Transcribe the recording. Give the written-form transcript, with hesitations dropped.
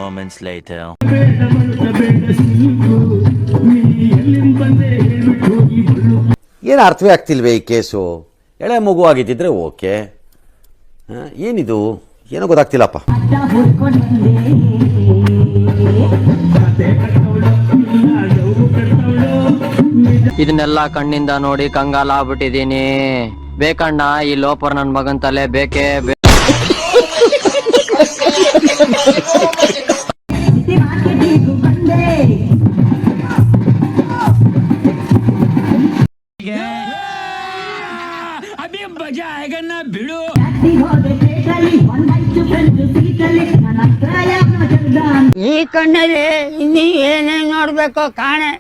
moments later. ಏನು ಅರ್ಥವೇ ಆಗ್ತಿಲ್ವೇ ಈ ಕೇಸು? ಎಳೆ ಮಗು ಆಗಿದ್ದಿದ್ರೆ ಓಕೆ, ಏನಿದು ಏನೋ ಗೊತ್ತಾಗ್ತಿಲ್ಲಪ್ಪ. ಇದನ್ನೆಲ್ಲ ಕಣ್ಣಿಂದ ನೋಡಿ ಕಂಗಾಲ ಆಗ್ಬಿಟ್ಟಿದೀನಿ. ಬೇಕಣ್ಣ ಈ ಲೋಪರ್ ನನ್ ಮಗನ್ ತಲೆ ಬೇಕೇ ಬಿಡು. ಈ ಕಣ್ಣಲ್ಲಿ ಇನ್ನೀ ಏನೇನ್ ನೋಡ್ಬೇಕೋ ಕಾಣೆ.